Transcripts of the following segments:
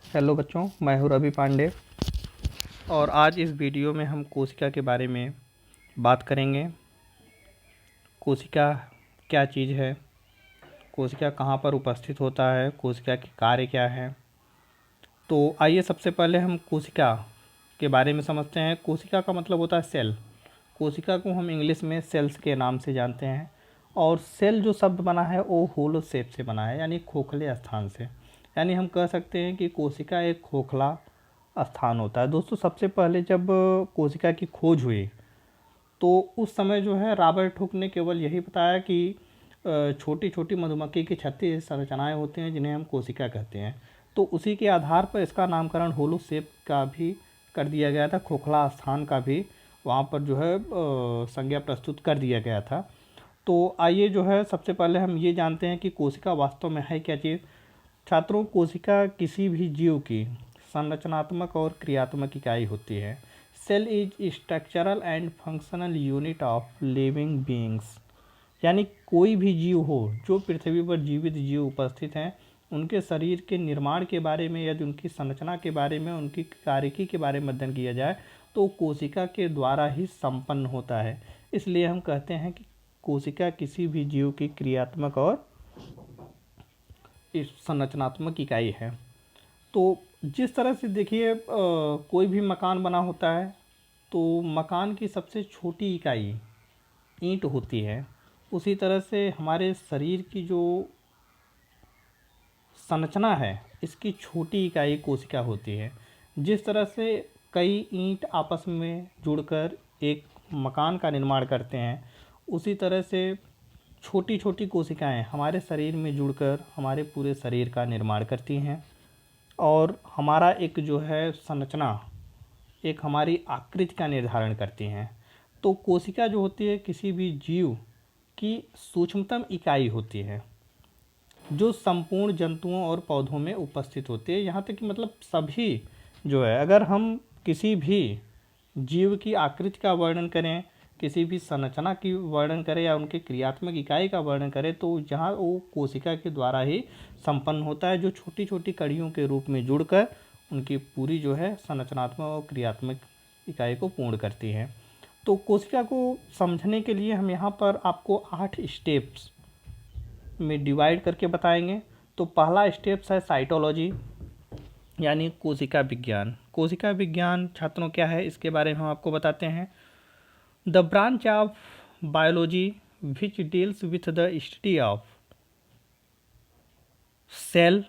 Hello बच्चों, मैं हूँ रवि पांडे और आज इस वीडियो में हम कोशिका के बारे में बात करेंगे। कोशिका क्या चीज़ है, कोशिका कहाँ पर उपस्थित होता है, कोशिका के कार्य क्या है। तो आइए सबसे पहले हम कोशिका के बारे में समझते हैं। कोशिका का मतलब होता है सेल। कोशिका को हम इंग्लिश में सेल्स के नाम से जानते हैं और सेल जो शब्द बना है वो होलो शेप से बना है, यानी खोखले स्थान से। यानी हम कह सकते हैं कि कोशिका एक खोखला स्थान होता है। दोस्तों, सबसे पहले जब कोशिका की खोज हुई तो उस समय जो है रॉबर्ट हुक ने केवल यही बताया कि छोटी छोटी मधुमक्खी की 36 संरचनाएं होती हैं जिन्हें हम कोशिका कहते हैं। तो उसी के आधार पर इसका नामकरण होलो शेप का भी कर दिया गया था, खोखला स्थान का भी वहाँ पर जो है संज्ञा प्रस्तुत कर दिया गया था। तो आइए जो है सबसे पहले हम ये जानते हैं कि कोशिका वास्तव में है क्या चीज़। छात्रों, कोशिका किसी भी जीव की संरचनात्मक और क्रियात्मक इकाई होती है। Cell is structural and functional unit of living beings. यानी कोई भी जीव हो, जो पृथ्वी पर जीवित जीव उपस्थित हैं, उनके शरीर के निर्माण के बारे में, यदि उनकी संरचना के बारे में, उनकी कार्यकी के बारे में अध्ययन किया जाए तो कोशिका के द्वारा ही संपन्न होता है। इसलिए हम कहते हैं कि कोशिका किसी भी जीव की क्रियात्मक और संरचनात्मक इकाई है। तो जिस तरह से देखिए कोई भी मकान बना होता है तो मकान की सबसे छोटी इकाई ईंट होती है। उसी तरह से हमारे शरीर की जो संरचना है, इसकी छोटी इकाई कोशिका होती है। जिस तरह से कई ईंट आपस में जुड़कर एक मकान का निर्माण करते हैं, उसी तरह से छोटी छोटी कोशिकाएं हमारे शरीर में जुड़कर हमारे पूरे शरीर का निर्माण करती हैं और हमारा एक जो है संरचना, एक हमारी आकृति का निर्धारण करती हैं। तो कोशिका जो होती है किसी भी जीव की सूक्ष्मतम इकाई होती है जो संपूर्ण जंतुओं और पौधों में उपस्थित होती है। यहाँ तक कि मतलब सभी जो है, अगर हम किसी भी जीव की आकृति का वर्णन करें, किसी भी संरचना की वर्णन करें या उनके क्रियात्मक इकाई का वर्णन करें तो जहाँ वो कोशिका के द्वारा ही संपन्न होता है, जो छोटी छोटी कड़ियों के रूप में जुड़कर उनकी पूरी जो है संरचनात्मक और क्रियात्मक इकाई को पूर्ण करती है। तो कोशिका को समझने के लिए हम यहाँ पर आपको 8 स्टेप्स में डिवाइड करके बताएंगे। तो पहला स्टेप्स है साइटोलॉजी, यानी कोशिका विज्ञान। कोशिका विज्ञान छात्रों क्या है, इसके बारे में हम आपको बताते हैं। The branch of biology which deals with the study of cell,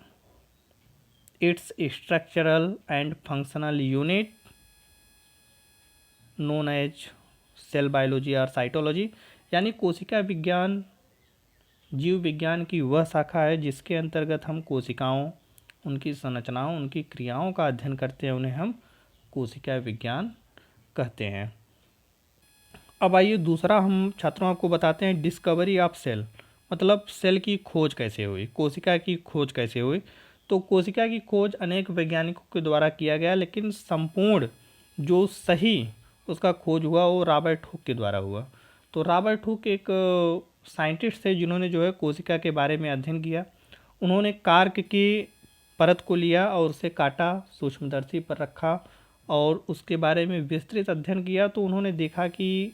its structural and functional unit known as cell biology और साइटोलॉजी। यानी कोशिका विज्ञान जीव विज्ञान की वह शाखा है जिसके अंतर्गत हम कोशिकाओं, उनकी संरचनाओं, उनकी क्रियाओं का अध्ययन करते हैं, उन्हें हम कोशिका विज्ञान कहते हैं। अब आइए दूसरा हम छात्रों आपको बताते हैं डिस्कवरी ऑफ सेल, मतलब सेल की खोज कैसे हुई, कोशिका की खोज कैसे हुई। तो कोशिका की खोज अनेक वैज्ञानिकों के द्वारा किया गया, लेकिन संपूर्ण जो सही उसका खोज हुआ वो रॉबर्ट हुक के द्वारा हुआ। तो रॉबर्ट हुक एक साइंटिस्ट थे जिन्होंने जो है कोशिका के बारे में अध्ययन किया। उन्होंने कार्क की परत को लिया और उसे काटा, सूक्ष्मदर्शी पर रखा और उसके बारे में विस्तृत अध्ययन किया। तो उन्होंने देखा कि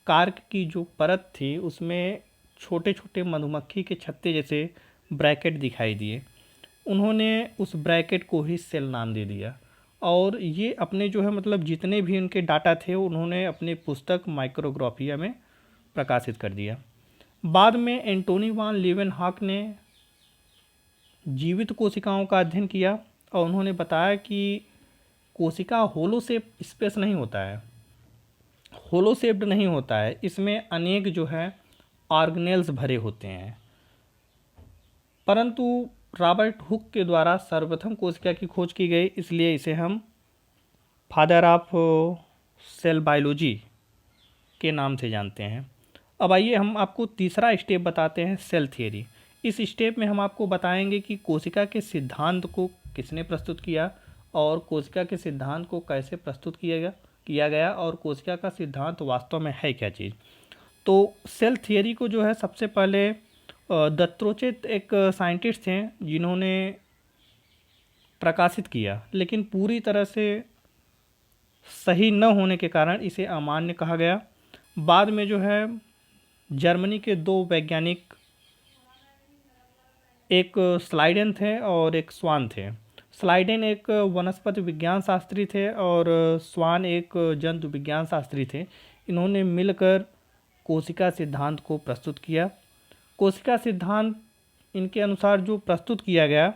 कार्क की जो परत थी उसमें छोटे छोटे मधुमक्खी के छत्ते जैसे ब्रैकेट दिखाई दिए। उन्होंने उस ब्रैकेट को ही सेल नाम दे दिया और ये अपने जो है मतलब जितने भी उनके डाटा थे उन्होंने अपनी पुस्तक माइक्रोग्राफिया में प्रकाशित कर दिया। बाद में एंटोनी वान लीवेनहॉक ने जीवित कोशिकाओं का अध्ययन किया और उन्होंने बताया कि कोशिका होलो शेप स्पेस नहीं होता है, होलो शेप्ड नहीं होता है, इसमें अनेक जो है ऑर्गेनेल्स भरे होते हैं। परंतु रॉबर्ट हुक के द्वारा सर्वप्रथम कोशिका की खोज की गई, इसलिए इसे हम फादर ऑफ सेल बायोलॉजी के नाम से जानते हैं। अब आइए हम आपको तीसरा स्टेप बताते हैं, सेल थियरी। इस स्टेप में हम आपको बताएंगे कि कोशिका के सिद्धांत को किसने प्रस्तुत किया और कोशिका के सिद्धांत को कैसे प्रस्तुत किया गया और कोशिका का सिद्धांत वास्तव में है क्या चीज़। तो सेल थियरी को जो है सबसे पहले दत्रोचित एक साइंटिस्ट थे जिन्होंने प्रकाशित किया, लेकिन पूरी तरह से सही न होने के कारण इसे अमान्य कहा गया। बाद में जो है जर्मनी के दो वैज्ञानिक, एक स्लाइडेन थे और एक स्वान थे। स्लाइडेन एक वनस्पति विज्ञान शास्त्री थे और स्वान एक जंतु विज्ञान शास्त्री थे। इन्होंने मिलकर कोशिका सिद्धांत को प्रस्तुत किया। कोशिका सिद्धांत इनके अनुसार जो प्रस्तुत किया गया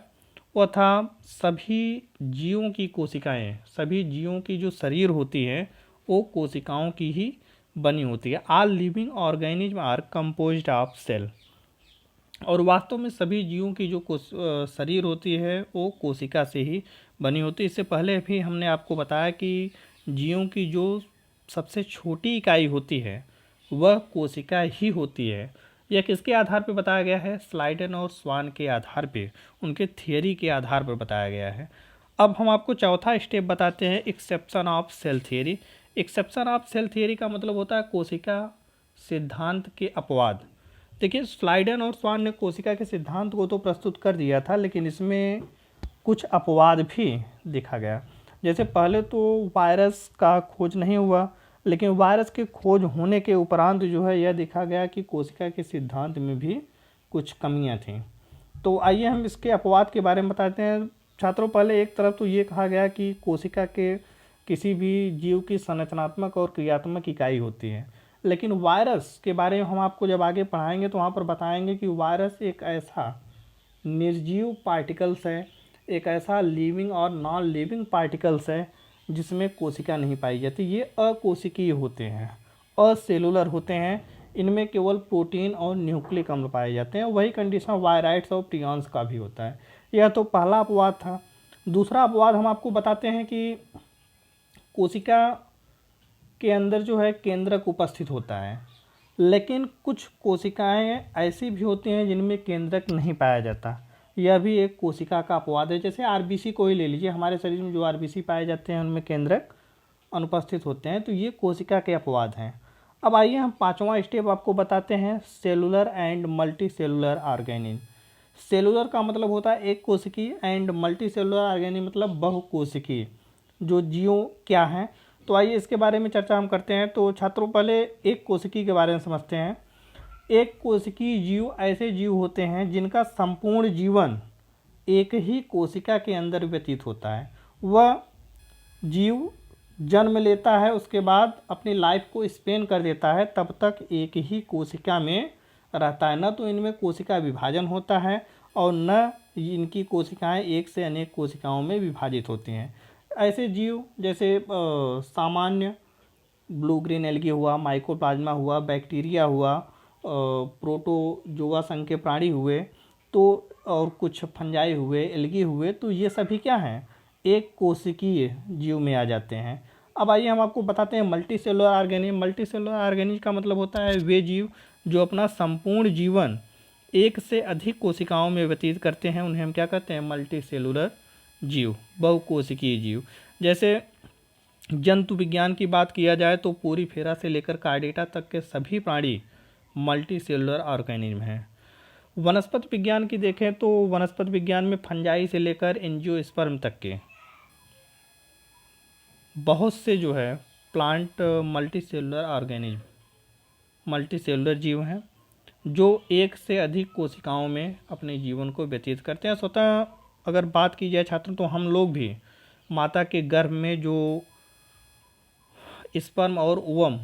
वह था सभी जीवों की कोशिकाएं, सभी जीवों की जो शरीर होती है वो कोशिकाओं की ही बनी होती है। All living organism are composed of cell. और वास्तव में सभी जीवों की जो शरीर होती है वो कोशिका से ही बनी होती है। इससे पहले भी हमने आपको बताया कि जीवों की जो सबसे छोटी इकाई होती है वह कोशिका ही होती है। यह किसके आधार पर बताया गया है? स्लाइडेन और स्वान के आधार पे, उनके थियरी के आधार पर बताया गया है। अब हम आपको चौथा स्टेप बताते हैं, exception of cell theory. Exception of cell theory का मतलब होता है कोशिका सिद्धांत के अपवाद। देखिए, स्लाइडेन और स्वान ने कोशिका के सिद्धांत को तो प्रस्तुत कर दिया था, लेकिन इसमें कुछ अपवाद भी देखा गया। जैसे पहले तो वायरस का खोज नहीं हुआ, लेकिन वायरस के खोज होने के उपरांत जो है यह देखा गया कि कोशिका के सिद्धांत में भी कुछ कमियां थीं। तो आइए हम इसके अपवाद के बारे में बताते हैं। छात्रों, पहले एक तरफ तो ये कहा गया कि कोशिका के किसी भी जीव की संरचनात्मक और क्रियात्मक इकाई होती है, लेकिन वायरस के बारे में हम आपको जब आगे पढ़ाएंगे तो वहाँ पर बताएंगे कि वायरस एक ऐसा निर्जीव पार्टिकल्स है, एक ऐसा लिविंग और नॉन लिविंग पार्टिकल्स है जिसमें कोशिका नहीं पाई जाती। ये अकोशिकीय होते हैं, असेलुलर होते हैं। इनमें केवल प्रोटीन और न्यूक्लिक अम्ल पाए जाते हैं। वही कंडीशन वायराइड्स और प्रियॉन्स का भी होता है। यह तो पहला अपवाद था। दूसरा अपवाद हम आपको बताते हैं कि कोशिका के अंदर जो है केंद्रक उपस्थित होता है, लेकिन कुछ कोशिकाएं ऐसी भी होती हैं जिनमें केंद्रक नहीं पाया जाता। यह भी एक कोशिका का अपवाद है। जैसे आरबीसी को ही ले लीजिए, हमारे शरीर में जो आरबीसी पाए जाते हैं उनमें केंद्रक अनुपस्थित होते हैं, तो ये कोशिका के अपवाद हैं। अब आइए हम पांचवा स्टेप आपको बताते हैं, cellular and multi cellular organism. Cellular का मतलब होता है एक कोशिकीय, एंड मल्टी सेलुलर ऑर्गेनिज्म मतलब बहुकोशिकीय जो जीव क्या हैं। तो आइए इसके बारे में चर्चा हम करते हैं। तो छात्रों, पहले एक कोशिकीय के बारे में समझते हैं। एक कोशिकीय जीव ऐसे जीव होते हैं जिनका संपूर्ण जीवन एक ही कोशिका के अंदर व्यतीत होता है। वह जीव जन्म लेता है, उसके बाद अपनी लाइफ को स्पेन कर देता है, तब तक एक ही कोशिका में रहता है। न तो इनमें कोशिका विभाजन होता है और न इनकी कोशिकाएं एक से अनेक कोशिकाओं में विभाजित होती हैं। ऐसे जीव जैसे सामान्य ब्लू ग्रीन एल्गी हुआ, माइकोप्लाज्मा हुआ, बैक्टीरिया हुआ, प्रोटोजोआ संघ के प्राणी हुए, तो और कुछ फंजाई हुए, एल्गी हुए, तो ये सभी क्या हैं? एक कोशिकीय जीव में आ जाते हैं। अब आइए हम आपको बताते हैं multi cellular organism. Multi cellular organism का मतलब होता है वे जीव जो अपना संपूर्ण जीवन एक से अधिक कोशिकाओं में व्यतीत करते हैं, उन्हें हम क्या कहते हैं? मल्टी सेलुलर जीव, बहुकोशिकीय जीव। जैसे जंतु विज्ञान की बात किया जाए तो पूरी फेरा से लेकर कार्डेटा तक के सभी प्राणी मल्टी सेलुलर ऑर्गेनिज्म हैं। वनस्पति विज्ञान की देखें तो वनस्पति विज्ञान में फंजाई से लेकर एंजियोस्पर्म तक के बहुत से जो है plant multi cellular organism, multi cellular जीव हैं जो एक से अधिक कोशिकाओं में अपने जीवन को व्यतीत करते हैं। स्वतः अगर बात की जाए छात्रों, तो हम लोग भी माता के गर्भ में जो स्पर्म और ओवम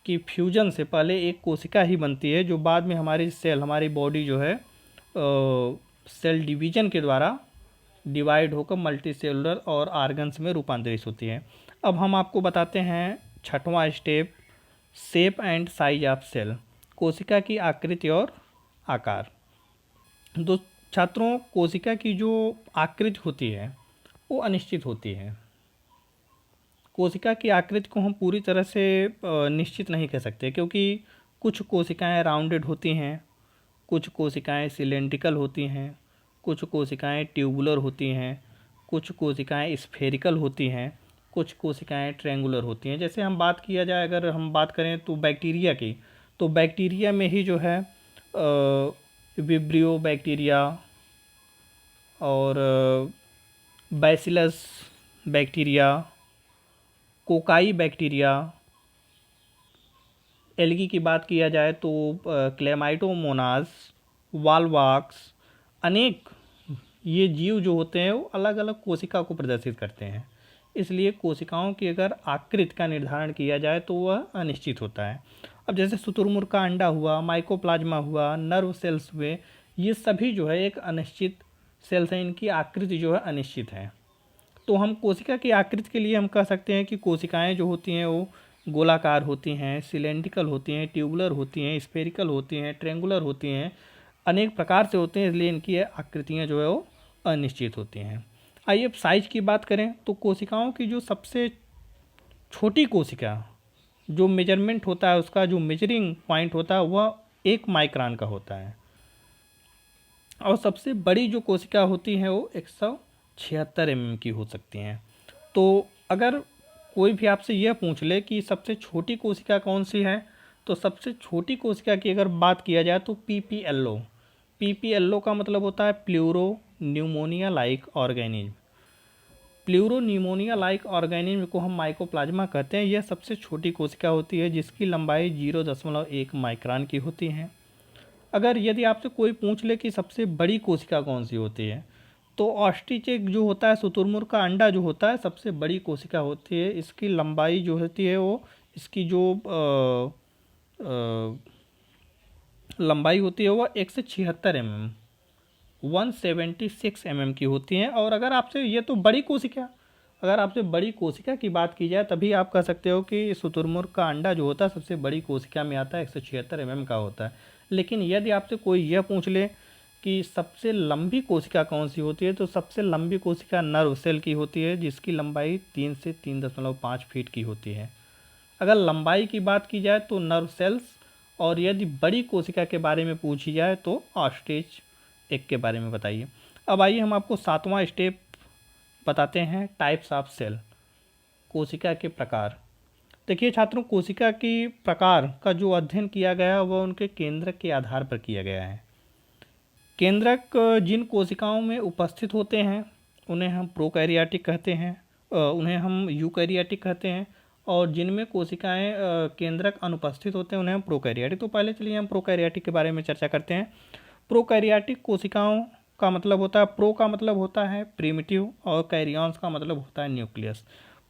की फ्यूजन से पहले एक कोशिका ही बनती है, जो बाद में हमारी सेल, हमारी बॉडी जो है सेल डिवीजन के द्वारा डिवाइड होकर मल्टी सेलुलर और ऑर्गन्स में रूपांतरित होती है। अब हम आपको बताते हैं छठवां step, shape and size of cell, कोशिका की आकृति और आकार। तो छात्रों, कोशिका की जो आकृति होती है वो अनिश्चित होती है। कोशिका की आकृति को हम पूरी तरह से निश्चित नहीं कह सकते, क्योंकि कुछ कोशिकाएं राउंडेड होती हैं, कुछ कोशिकाएं सिलेंड्रिकल होती हैं, कुछ कोशिकाएं ट्यूबुलर होती हैं, कुछ कोशिकाएं स्फेरिकल होती हैं, कुछ कोशिकाएं ट्रायंगुलर होती हैं। जैसे हम बात किया जाए, अगर हम बात करें तो बैक्टीरिया की, तो बैक्टीरिया में ही जो है विब्रियो बैक्टीरिया और bacillus bacteria, cocci bacteria, algae की बात किया जाए तो क्लेमाइडोमोनास, वाल्वाक्स, अनेक ये जीव जो होते हैं वो अलग अलग कोशिका को प्रदर्शित करते हैं। इसलिए कोशिकाओं की अगर आकृति का निर्धारण किया जाए तो वह अनिश्चित होता है। अब जैसे शुतुरमुर्ग का अंडा हुआ, माइकोप्लाज्मा हुआ, नर्व सेल्स हुए, ये सभी जो है एक अनिश्चित सेल्स हैं, इनकी आकृति जो है अनिश्चित है। तो हम कोशिका की आकृति के लिए हम कह सकते हैं कि कोशिकाएं जो होती हैं वो गोलाकार होती हैं, सिलेंड्रिकल होती हैं, ट्यूबुलर होती हैं, स्फेरिकल होती हैं, ट्रेंगुलर होती हैं, अनेक प्रकार से होते हैं, इसलिए इनकी आकृतियाँ जो है वो अनिश्चित होती हैं। आइए अब साइज की बात करें तो कोशिकाओं की जो सबसे छोटी कोशिका जो मेजरमेंट होता है, उसका जो मेजरिंग पॉइंट होता है वह 1 माइक्रोन का होता है, और सबसे बड़ी जो कोशिका होती है वो 176 mm की हो सकती हैं। तो अगर कोई भी आपसे यह पूछ ले कि सबसे छोटी कोशिका कौन सी है, तो सबसे छोटी कोशिका की अगर बात किया जाए तो पीपीएलओ। पीपीएलओ का मतलब होता है pleuro pneumonia like organism. Pleuro pneumonia like organism को हम माइकोप्लाज्मा कहते हैं। यह सबसे छोटी कोशिका होती है जिसकी लंबाई 0.1 माइक्रोन की होती है। अगर यदि आपसे कोई पूछ ले कि सबसे बड़ी कोशिका कौन सी होती है, तो ऑस्ट्रिच एग जो होता है, शुतुरमुर्ग का अंडा जो होता है, सबसे बड़ी कोशिका होती है। इसकी लंबाई जो होती है वो इसकी जो लंबाई होती है वह 176 mm 176 mm की होती हैं। और अगर आपसे ये तो बड़ी कोशिका, अगर आपसे बड़ी कोशिका की बात की जाए तभी आप कह सकते हो कि शुतुरमुर्ग का अंडा जो होता है सबसे बड़ी कोशिका में आता है, 176 mm का होता है। लेकिन यदि आपसे कोई यह पूछ ले कि सबसे लंबी कोशिका कौन सी होती है, तो सबसे लंबी कोशिका नर्व सेल की होती है जिसकी लंबाई 3 से 3.5 फीट की होती है। अगर लंबाई की बात की जाए तो नर्व सेल्स, और यदि बड़ी कोशिका के बारे में पूछी जाए तो ऑस्ट्रिच एग के बारे में बताइए। अब आइए हम आपको 7वां स्टेप बताते हैं, टाइप्स ऑफ सेल, कोशिका के प्रकार। देखिए छात्रों, कोशिका की प्रकार का जो अध्ययन किया गया वह उनके केंद्रक के आधार पर किया गया है। केंद्रक जिन कोशिकाओं में उपस्थित होते हैं उन्हें हम प्रोकैरियोटिक कहते हैं, उन्हें हम यूकैरियोटिक कहते हैं, और जिनमें कोशिकाएं केंद्रक अनुपस्थित होते हैं उन्हें हम प्रोकैरियोटिक। तो पहले चलिए हम प्रोकैरियोटिक के बारे में चर्चा करते हैं। प्रोकैरियोटिक कोशिकाओं का मतलब होता है, प्रो का मतलब होता है प्रिमिटिव और कैरियॉन्स का मतलब होता है न्यूक्लियस।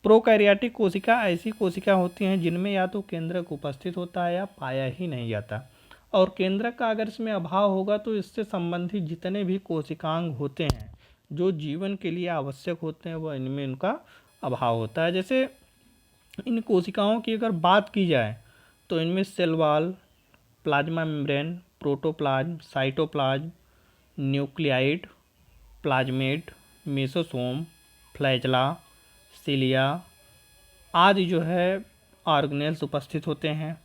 प्रोकैरियोटिक कोशिका ऐसी कोशिका होती हैं जिनमें या तो केंद्रक उपस्थित होता है या पाया ही नहीं जाता, और केंद्रक का अगर इसमें अभाव होगा तो इससे संबंधित जितने भी कोशिकांग होते हैं जो जीवन के लिए आवश्यक होते हैं वह इनमें उनका अभाव होता है। जैसे इन कोशिकाओं की अगर बात की जाए तो इनमें cell wall, plasma membrane, protoplasm, cytoplasm, nucleoid, plasmid, mesosome, flagella, cilia आदि जो है ऑर्गेनेल्स उपस्थित होते हैं।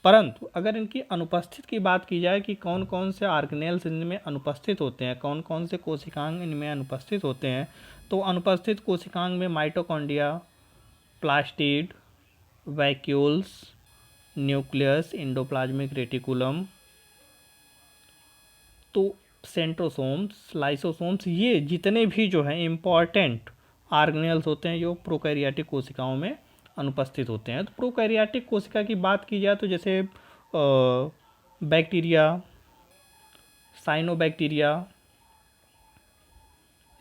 परंतु अगर इनकी अनुपस्थित की बात की जाए कि कौन कौन से ऑर्गेनेल्स इनमें अनुपस्थित होते हैं, कौन कौन से कोशिकांग इनमें अनुपस्थित होते हैं, तो अनुपस्थित कोशिकांग में mitochondria, plastid, vacuoles, nucleus, endoplasmic reticulum, तो सेंट्रोसोम्स, लाइसोसोम्स, ये जितने भी जो हैं इम्पॉर्टेंट ऑर्गेनेल्स होते हैं जो प्रोकैरियोटिक कोशिकाओं में अनुपस्थित होते हैं। तो प्रोकैरियोटिक कोशिका की बात की जाए तो जैसे बैक्टीरिया, साइनोबैक्टीरिया,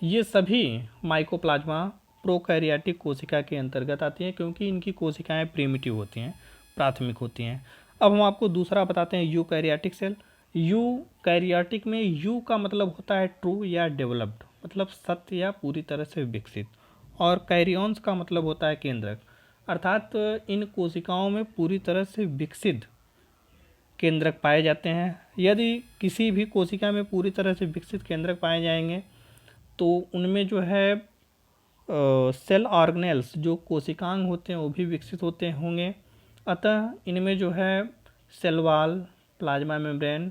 ये सभी माइकोप्लाज्मा प्रोकैरियोटिक कोशिका के अंतर्गत आती हैं क्योंकि इनकी कोशिकाएं प्रिमिटिव होती हैं, प्राथमिक होती हैं। अब हम आपको दूसरा बताते हैं, यूकैरियोटिक सेल। यूकैरियोटिक में यू का मतलब होता है ट्रू या डेवलप्ड, मतलब सत्य या पूरी तरह से विकसित, और कैरियॉन्स का मतलब होता है केंद्रक, अर्थात इन कोशिकाओं में पूरी तरह से विकसित केंद्रक पाए जाते हैं। यदि किसी भी कोशिका में पूरी तरह से विकसित केंद्रक पाए जाएंगे तो उनमें जो है सेल ऑर्गेनेल्स जो कोशिकांग होते हैं वो भी विकसित होते होंगे। अतः इनमें जो है cell wall, plasma membrane,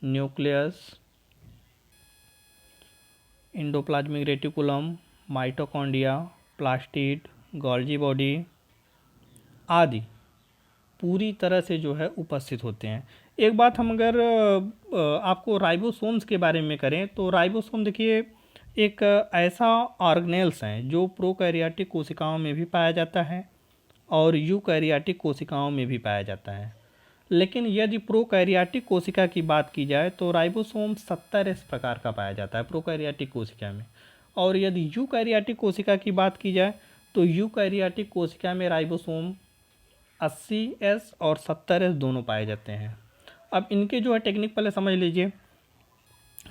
nucleus, endoplasmic reticulum, mitochondria, plastid, Golgi body आदि पूरी तरह से जो है उपस्थित होते हैं। एक बात हम अगर आपको राइबोसोम्स के बारे में करें तो राइबोसोम देखिए एक ऐसा ऑर्गेनेल्स है जो प्रोकैरियोटिक कोशिकाओं में भी पाया जाता है और यूकैरियोटिक कोशिकाओं में भी पाया जाता है। लेकिन यदि प्रोकैरियोटिक कोशिका की बात की जाए तो राइबोसोम 70 इस प्रकार का पाया जाता है प्रोकैरियोटिक कोशिका में। और यदि यूकैरियोटिक कोशिका की बात की जाए तो यूकैरियोटिक कोशिका में राइबोसोम 80S और 70S दोनों पाए जाते हैं। अब इनके जो है टेक्निक पहले समझ लीजिए।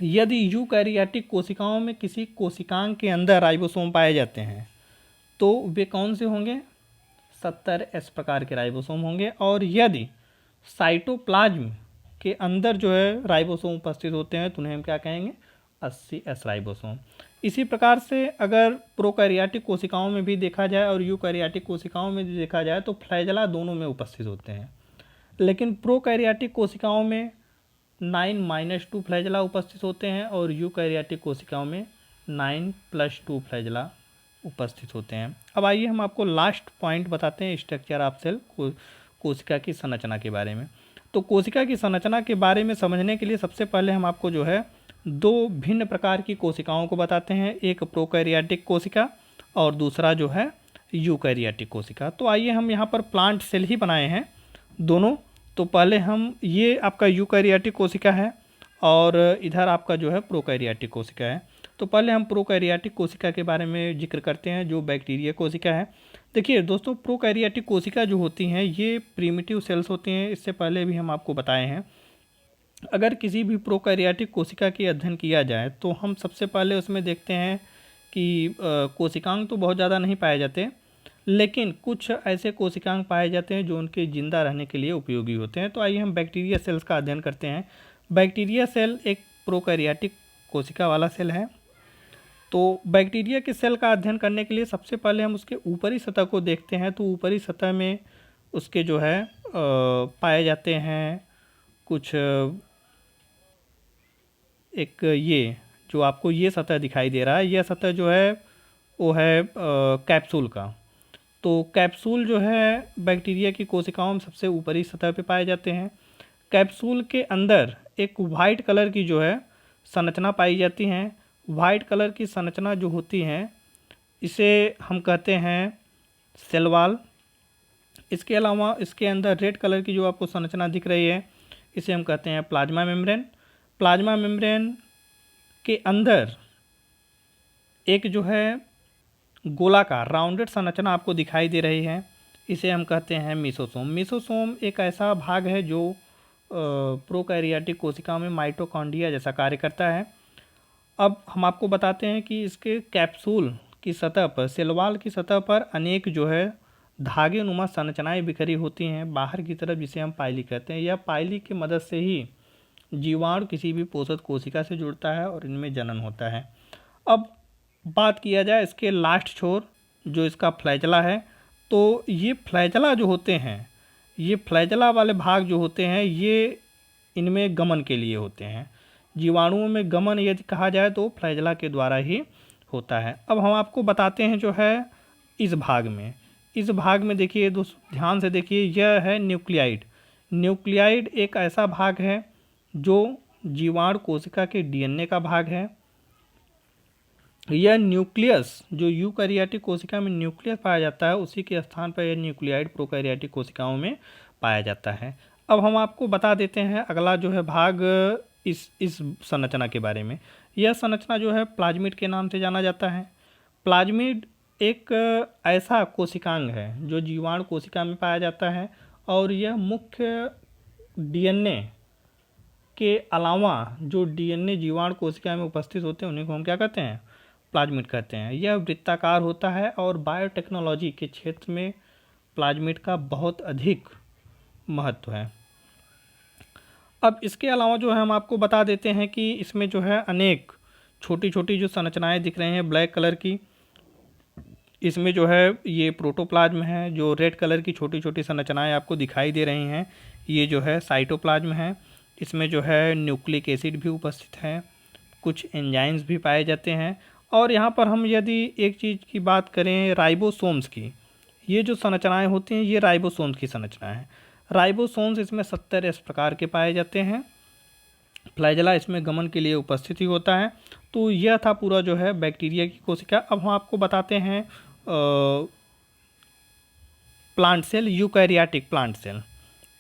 यदि यूकैरियोटिक कोशिकाओं में किसी कोशिकांग के अंदर राइबोसोम पाए जाते हैं तो वे कौन से होंगे? 70S प्रकार के राइबोसोम होंगे। और यदि साइटोप्लाज्म के अंदर जो है राइबोसोम उपस्थित होते हैं तो उन्हें हम क्या कहेंगे? 80S ribosome. इसी प्रकार से अगर प्रोकैरियोटिक कोशिकाओं में भी देखा जाए और यूकैरियोटिक कोशिकाओं में भी देखा जाए तो फ्लैजेला दोनों में उपस्थित होते हैं। लेकिन प्रोकैरियोटिक कोशिकाओं में 9-2 फ्लैजेला उपस्थित होते हैं और यूकैरियोटिक कोशिकाओं में 9+2 फ्लैजेला उपस्थित होते हैं। अब आइए हम आपको लास्ट पॉइंट बताते हैं स्ट्रक्चर ऑफ सेल, कोशिका की संरचना के बारे में। तो कोशिका की संरचना के बारे में समझने के लिए सबसे पहले हम आपको जो है दो भिन्न प्रकार की कोशिकाओं को बताते हैं, एक प्रोकैरियोटिक कोशिका और दूसरा जो है यूकैरियोटिक कोशिका। तो आइए हम यहाँ पर प्लांट सेल ही बनाए हैं दोनों। तो पहले हम, ये आपका यूकैरियोटिक कोशिका है और इधर आपका जो है प्रोकैरियोटिक कोशिका है। तो पहले हम प्रोकैरियोटिक कोशिका के बारे में जिक्र करते हैं जो बैक्टीरिया कोशिका है। देखिए दोस्तों, प्रोकैरियोटिक कोशिका जो होती हैं ये प्रिमिटिव सेल्स होती हैं, इससे पहले भी हम आपको बताए हैं। अगर किसी भी प्रोकैरियोटिक कोशिका की अध्ययन किया जाए तो हम सबसे पहले उसमें देखते हैं कि कोशिकांग तो बहुत ज़्यादा नहीं पाए जाते, लेकिन कुछ ऐसे कोशिकांग पाए जाते हैं जो उनके जिंदा रहने के लिए उपयोगी होते हैं। तो आइए हम बैक्टीरिया सेल्स का अध्ययन करते हैं। बैक्टीरिया सेल एक प्रोकैरियोटिक कोशिका वाला सेल है। तो बैक्टीरिया के सेल का अध्ययन करने के लिए सबसे पहले हम उसके ऊपरी सतह को देखते हैं। तो ऊपरी सतह में उसके जो है पाए जाते हैं कुछ, एक ये जो आपको ये सतह दिखाई दे रहा है, यह सतह जो है वो है कैप्सूल का। तो कैप्सूल जो है बैक्टीरिया की कोशिकाओं में सबसे ऊपरी सतह पे पाए जाते हैं। कैप्सूल के अंदर एक वाइट कलर की जो है संरचना पाई जाती हैं। वाइट कलर की संरचना जो होती हैं इसे हम कहते हैं सेल वॉल। इसके अलावा इसके अंदर रेड कलर की जो आपको संरचना दिख रही है इसे हम कहते हैं प्लाज्मा मेम्ब्रेन। प्लाज्मा मेम्ब्रेन के अंदर एक जो है गोलाकार राउंडेड संरचना आपको दिखाई दे रही है, इसे हम कहते हैं मीसोसोम। मीसोसोम एक ऐसा भाग है जो प्रोकैरियोटिक कोशिकाओं में माइटोकॉन्ड्रिया जैसा कार्य करता है। अब हम आपको बताते हैं कि इसके कैप्सूल की सतह पर, सेल वॉल की सतह पर अनेक जो है धागे नुमा संरचनाएं बिखरी होती हैं बाहर की तरफ, जिसे हम पाइली कहते हैं। यह पाइली की मदद से ही जीवाणु किसी भी पोषक कोशिका से जुड़ता है और इनमें जनन होता है। अब बात किया जाए इसके लास्ट छोर जो इसका फ्लैजेला है, तो ये फ्लैजेला जो होते हैं, ये फ्लैजेला वाले भाग जो होते हैं ये इनमें गमन के लिए होते हैं। जीवाणुओं में गमन यदि कहा जाए तो फ्लैजेला के द्वारा ही होता है। अब हम आपको बताते हैं जो है इस भाग में देखिए दोस्तों, ध्यान से देखिए, यह है न्यूक्लियाइड। न्यूक्लियाइड एक ऐसा भाग है जो जीवाणु कोशिका के डीएनए का भाग है। यह न्यूक्लियस जो यूकैरियोटिक कोशिका में न्यूक्लियस पाया जाता है, उसी के स्थान पर यह न्यूक्लियाइड प्रोकैरियोटिक कोशिकाओं में पाया जाता है। अब हम आपको बता देते हैं अगला जो है भाग इस संरचना के बारे में। यह संरचना जो है प्लाज्मिड के नाम से जाना जाता है। प्लाज्मिड एक ऐसा कोशिकांग है जो जीवाणु कोशिका में पाया जाता है और यह मुख्य डीएनए के अलावा जो डीएनए जीवाणु कोशिका में उपस्थित होते हैं उन्हीं को हम क्या कहते हैं? प्लाज्मिड कहते हैं। यह वृत्ताकार होता है और बायोटेक्नोलॉजी के क्षेत्र में प्लाज्मिड का बहुत अधिक महत्व है। अब इसके अलावा जो है हम आपको बता देते हैं कि इसमें जो है अनेक छोटी छोटी जो संरचनाएं दिख रही हैं ब्लैक कलर की, इसमें जो है ये प्रोटोप्लाज्म है। जो रेड कलर की छोटी छोटी संरचनाएं आपको दिखाई दे रही हैं ये जो है साइटोप्लाज्म है। इसमें जो है न्यूक्लिक एसिड भी उपस्थित है, कुछ एंजाइम्स भी पाए जाते हैं। और यहाँ पर हम यदि एक चीज़ की बात करें राइबोसोम्स की, ये जो संरचनाएं होती हैं ये राइबोसोम्स की संरचना है। राइबोसोम्स इसमें 70 इस प्रकार के पाए जाते हैं फ्लैजेला इसमें गमन के लिए उपस्थित ही होता है। तो यह था पूरा जो है बैक्टीरिया की कोशिका। अब हम आपको बताते हैं plant cell, eukaryotic plant cell.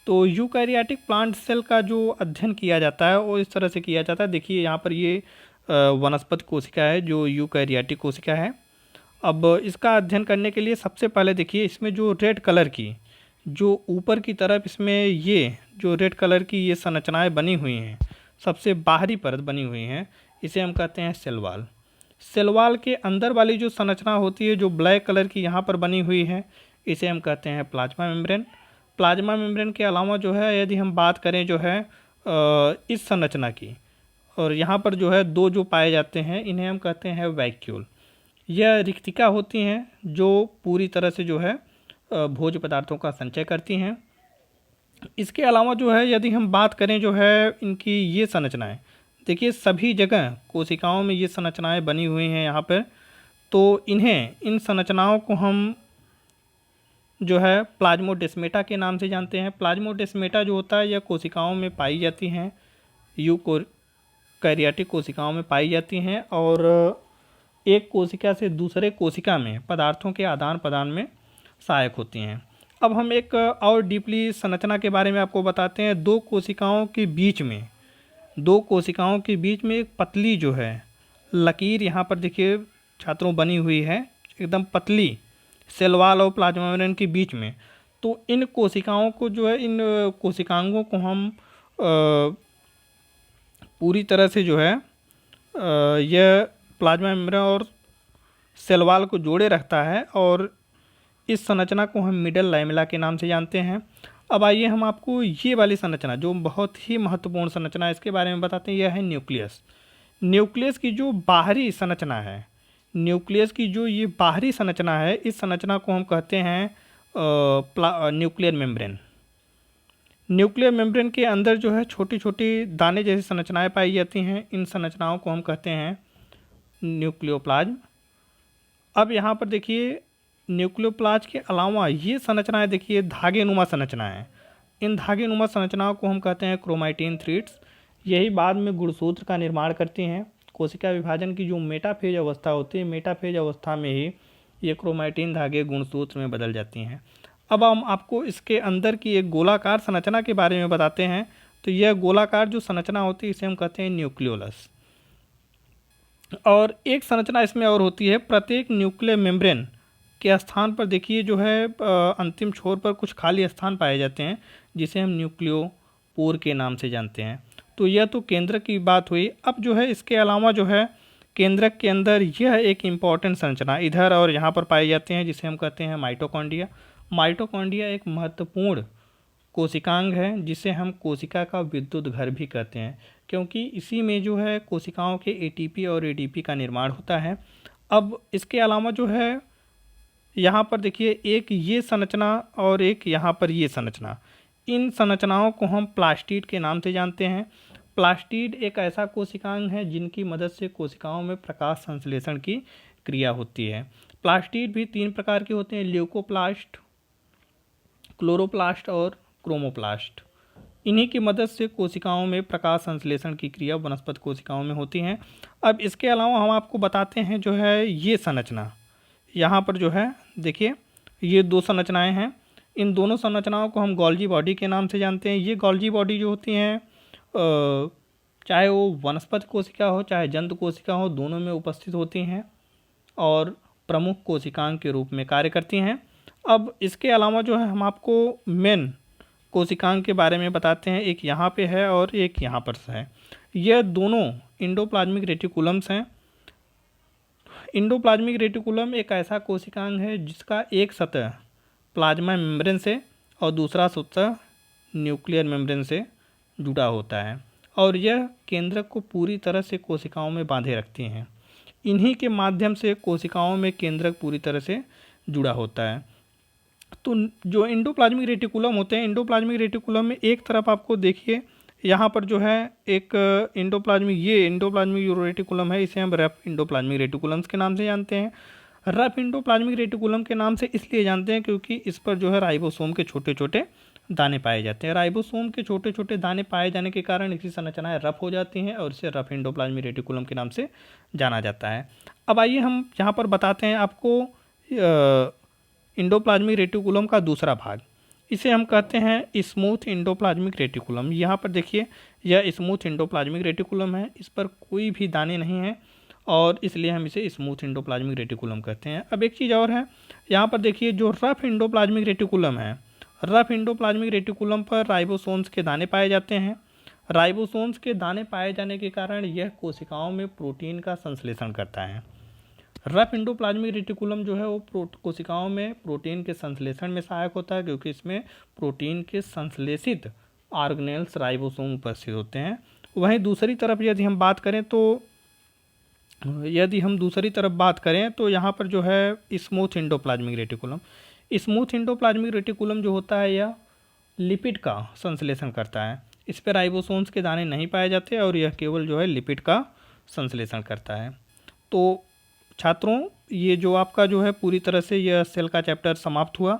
तो यूकैरियोटिक प्लांट सेल का जो अध्ययन किया जाता है वो इस तरह से किया जाता है। देखिए यहाँ पर ये वनस्पति कोशिका है जो यूकैरियोटिक कोशिका है। अब इसका अध्ययन करने के लिए सबसे पहले देखिए इसमें जो रेड कलर की जो ऊपर की तरफ इसमें ये जो रेड कलर की ये संरचनाएं बनी हुई हैं, सबसे बाहरी परत बनी हुई हैं, इसे हम कहते हैं सेल वॉल। सेल वॉल के अंदर वाली जो संरचना होती है जो ब्लैक कलर की यहाँ पर बनी हुई है, इसे हम कहते हैं प्लाज्मा मेम्ब्रेन। प्लाज्मा मेम्ब्रेन के अलावा जो है यदि हम बात करें जो है इस संरचना की, और यहाँ पर जो है दो जो पाए जाते हैं इन्हें हम कहते हैं वैक्यूल। यह रिक्तिका होती हैं जो पूरी तरह से जो है भोज्य पदार्थों का संचय करती हैं। इसके अलावा जो है यदि हम बात करें जो है इनकी ये संरचनाएं, देखिए सभी जगह कोशिकाओं में ये संरचनाएं बनी हुई हैं यहाँ पर। तो इन संरचनाओं को हम जो है प्लाज्मोडेस्मेटा के नाम से जानते हैं। प्लाज्मोडेस्मेटा जो होता है यह कोशिकाओं में पाई जाती हैं, यूकैरियोटिक कोशिकाओं में पाई जाती हैं और एक कोशिका से दूसरे कोशिका में पदार्थों के आदान प्रदान में सहायक होती हैं। अब हम एक और डीपली संरचना के बारे में आपको बताते हैं। दो कोशिकाओं के बीच में एक पतली जो है लकीर यहाँ पर देखिए छात्रों बनी हुई है, एकदम पतली सेल वॉल और प्लाज्मा मेम्ब्रेन के बीच में। तो इन कोशिकाओं को जो है इन कोशिकांगों को हम पूरी तरह से जो है यह प्लाज्मा मेम्ब्रेन और सेल वॉल को जोड़े रखता है और इस संरचना को हम मिडल लैमेला के नाम से जानते हैं। अब आइए हम आपको ये वाली संरचना जो बहुत ही महत्वपूर्ण संरचना है इसके बारे में बताते हैं। यह है न्यूक्लियस। न्यूक्लियस की जो बाहरी संरचना है, न्यूक्लियस की जो ये बाहरी संरचना है, इस संरचना को हम कहते हैं न्यूक्लियर मेम्ब्रेन। न्यूक्लियर मेम्ब्रेन के अंदर जो है छोटी छोटी दाने जैसी संरचनाएं पाई जाती हैं। इन संरचनाओं को हम कहते हैं न्यूक्लियोप्लाज्म। अब यहाँ पर देखिए न्यूक्लियोप्लाज्म के अलावा ये संरचनाएं देखिए धागेनुमा संरचना है। इन धागेनुमा संरचनाओं को हम कहते हैं क्रोमैटिन थ्रेड्स। यही बाद में गुणसूत्र का निर्माण करती हैं। कोशिका विभाजन की जो मेटाफेज अवस्था होती है, मेटाफेज अवस्था में ही ये क्रोमैटिन धागे गुणसूत्र में बदल जाती हैं। अब हम आपको इसके अंदर की एक गोलाकार संरचना के बारे में बताते हैं। तो यह गोलाकार जो संरचना होती है इसे हम कहते हैं न्यूक्लियोलस। और एक संरचना इसमें और होती है, प्रत्येक न्यूक्लियर मेम्ब्रेन के स्थान पर देखिए जो है अंतिम छोर पर कुछ खाली स्थान पाए जाते हैं जिसे हम न्यूक्लियोपोर के नाम से जानते हैं। तो यह तो केंद्रक की बात हुई। अब जो है इसके अलावा जो है केंद्रक के अंदर यह एक इम्पॉर्टेंट संरचना इधर और यहाँ पर पाए जाते हैं जिसे हम कहते हैं माइटोकॉन्ड्रिया। माइटोकॉन्ड्रिया एक महत्वपूर्ण कोशिकांग है जिसे हम कोशिका का विद्युत घर भी कहते हैं, क्योंकि इसी में जो है कोशिकाओं के एटीपी और एडीपी का निर्माण होता है। अब इसके अलावा जो है यहाँ पर देखिए एक ये संरचना और एक यहाँ पर ये संरचना, इन संरचनाओं को हम प्लास्टिड के नाम से जानते हैं। प्लास्टिड एक ऐसा कोशिकांग है जिनकी मदद से कोशिकाओं में प्रकाश संश्लेषण की क्रिया होती है। प्लास्टिड भी 3 प्रकार के होते हैं, ल्यूकोप्लास्ट, क्लोरोप्लास्ट और क्रोमोप्लास्ट। इन्हीं की मदद से कोशिकाओं में प्रकाश संश्लेषण की क्रिया वनस्पति कोशिकाओं में होती हैं। अब इसके अलावा हम आपको बताते हैं जो है ये संरचना, यहाँ पर जो है देखिए ये 2 संरचनाएं हैं। इन दोनों संरचनाओं को हम गोल्जी बॉडी के नाम से जानते हैं। ये गोल्जी बॉडी जो होती हैं चाहे वो वनस्पति कोशिका हो चाहे जंतु कोशिका हो, दोनों में उपस्थित होती हैं और प्रमुख कोशिकांग के रूप में कार्य करती हैं। अब इसके अलावा जो है हम आपको मेन कोशिकांग के बारे में बताते हैं। एक यहाँ पे है और एक यहाँ पर है। यह दोनों इंडोप्लाज्मिक रेटिकुलम्स हैं। इंडोप्लाज्मिक रेटिकुलम एक ऐसा कोशिकांग है जिसका एक सतह प्लाज्मा मेम्ब्रेन से और दूसरा सतह न्यूक्लियर मेम्ब्रेन से जुड़ा होता है और यह केंद्रक को पूरी तरह से कोशिकाओं में बांधे रखती हैं। इन्हीं के माध्यम से कोशिकाओं में केंद्रक पूरी तरह से जुड़ा होता है। तो जो इंडोप्लाज्मिक रेटिकुलम होते हैं, इंडोप्लाज्मिक रेटिकुलम में एक तरफ आपको देखिए यहाँ पर जो है एक इंडोप्लाज्मिक जो रेटिकुलम है इसे हम रफ इंडोप्लाज्मिक रेटिकुलम्स के नाम से जानते हैं। रफ इंडोप्लाज्मिक रेटिकुलम के नाम से इसलिए जानते हैं क्योंकि इस पर जो है राइबोसोम के छोटे छोटे दाने पाए जाते हैं। राइबोसोम के छोटे छोटे दाने पाए जाने के कारण इसकी संरचनाएं रफ हो जाती हैं और इसे रफ एंडोप्लाज्मिक रेटिकुलम के नाम से जाना जाता है। अब आइए हम यहाँ पर बताते हैं आपको एंडोप्लाज्मिक रेटिकुलम का दूसरा भाग। इसे हम कहते हैं स्मूथ एंडोप्लाज्मिक रेटिकुलम। यहाँ पर देखिए, यह स्मूथ एंडोप्लाज्मिक रेटिकुलम है, इस पर कोई भी दाने नहीं हैं और इसलिए हम इसे स्मूथ एंडोप्लाज्मिक रेटिकुलम कहते हैं। अब एक चीज़ और है, यहाँ पर देखिए जो रफ एंडोप्लाज्मिक रेटिकुलम है, रफ एंडोप्लाज्मिक रेटिकुलम पर राइबोसोम्स के दाने पाए जाते हैं। राइबोसोम्स के दाने पाए जाने के कारण यह कोशिकाओं में प्रोटीन का संश्लेषण करता है। रफ एंडोप्लाज्मिक रेटिकुलम जो है वो कोशिकाओं में प्रोटीन के संश्लेषण में सहायक होता है, क्योंकि इसमें प्रोटीन के संश्लेषित ऑर्गेनेल्स राइबोसोम उपस्थित होते हैं। वहीं दूसरी तरफ यदि हम दूसरी तरफ बात करें तो यहाँ पर जो है smooth endoplasmic reticulum, smooth endoplasmic reticulum जो होता है यह लिपिड का संश्लेषण करता है। इस पर राइबोसोम्स के दाने नहीं पाए जाते और यह केवल जो है लिपिड का संश्लेषण करता है। तो छात्रों, ये जो आपका जो है पूरी तरह से यह सेल का चैप्टर समाप्त हुआ।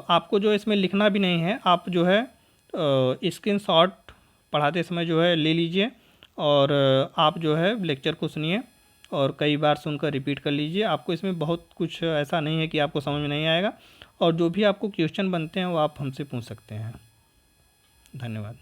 आपको जो इसमें लिखना भी नहीं है, आप जो है स्क्रीनशॉट पढ़ाते समय जो है ले लीजिए और आप जो है लेक्चर को सुनिए और कई बार सुनकर रिपीट कर लीजिए। आपको इसमें बहुत कुछ ऐसा नहीं है कि आपको समझ में नहीं आएगा, और जो भी आपको क्वेश्चन बनते हैं वो आप हमसे पूछ सकते हैं। धन्यवाद।